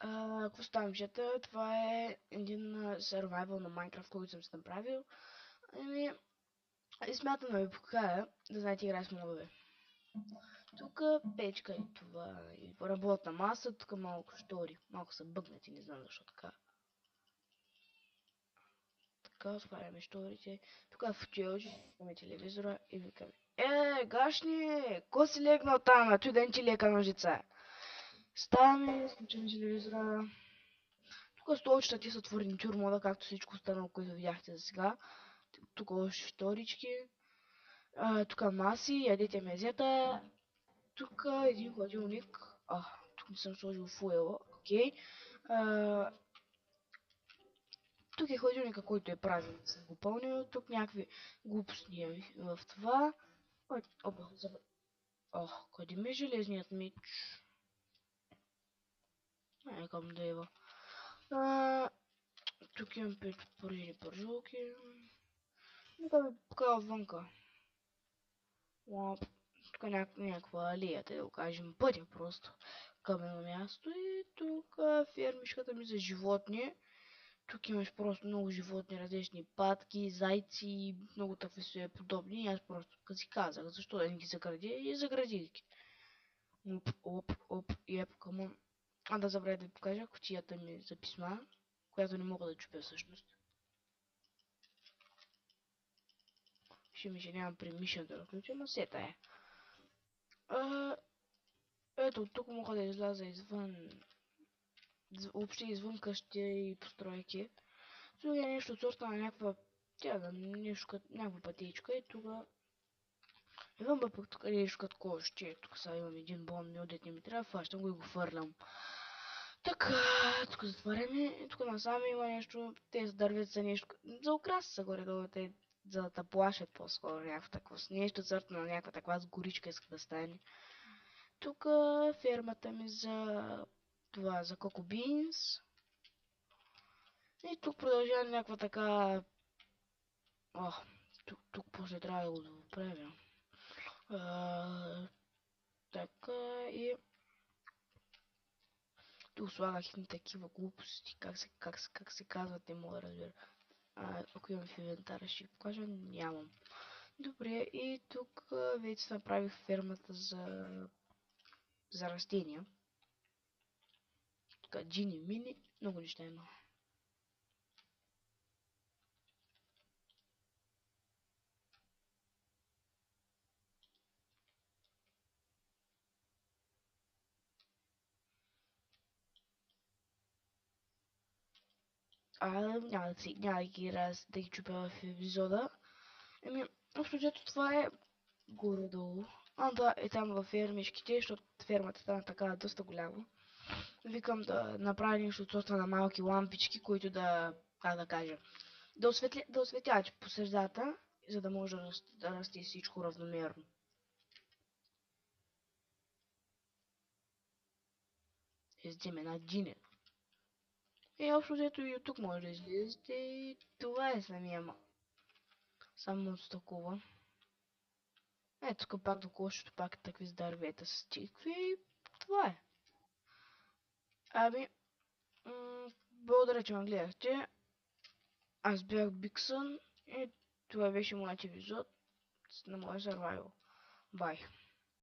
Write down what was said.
Какво става, момчета? Това е един survival на Minecraft, който съм си направил. Ами, и смятам да ви покажа да знаете играе с модове. Тук печка е това и работна маса, тук малко штори. Малко са бъгнати, не знам защо така. Така, отваряме шторите. Тук в челджи, имаме телевизора и викаме: гашни, ко си легнал там, той да не ти лека ножица. Ставаме, включваме телевизора. Тук столчета ти са твърни тюрмода, както всичко останало, което видяхте за сега. Тук още вторички. Тук маси, ядете мезета. Тук един хладилник. Тук не съм сложил фуела. Окей. Тук е хладилника, който е празен. Съм го пълнил. Тук някакви глупости имам в това. Опа, къде ми е железният меч? Към да ева. Тук имам 5 пържени пържулки. Нека ви покажа отвънка. Тук някаква алия, да го кажем пътя просто към едно място. И тук фермишката ми за животни. Тук имаш просто много животни, различни патки, зайци и много такви си подобни. И аз просто като си казах, защо да не ги заградя, и заградих ги. Оп, еп, камон. Да забравя да ви покажа кутията ми за писма, която не мога да чупя всъщност. Ще ми, че нямам премишен да включа, но сета е. Ето, тук мога да изляза извън, въобще извън къщи и постройки. Тук е нещо от сорта на някаква, нещо като някаква пътечка и тук имам пък тук нещо като коще. Тук сега имам един бон, дет не ми трябва, фащам го и го фърлям. Така, тук затваряме и тук насаме има нещо, тези дървета са нещо, за украса са горе-долу, те за да плашат по-скоро някакво такова, нещо от сорта на някаква такава сгоричка иска да стане. Тук фермата ми за това, за Coco Beans. И тук продължава някаква така... тук после трябва да го доправя. Така и... Тук слагах едни такива глупости, как се казват, не мога да разбера. Ако имам в инвентара, ще покажа, нямам. Добре, и тук вече направих фермата за растения. Тук джини мини, много неща има. Няма да ги да ги чупя в епизода. Еми, общо взето това е горе-долу. Да, е там във фермичките, защото фермата стана така доста голяма. Викам да направя нещо от сорта на малки лампички, които да, как да кажа, да осветяват по средата, за да може да расте всичко равномерно. Издим една джине. Общо взето и от тук може да излезете и това е самия само от такова. Тук пак до кошето, пак такви с дървета с тикви и това е. Ами, благодаря, че ме гледахте. Аз бях Биксън и това беше моят епизод на моя survival. Бай!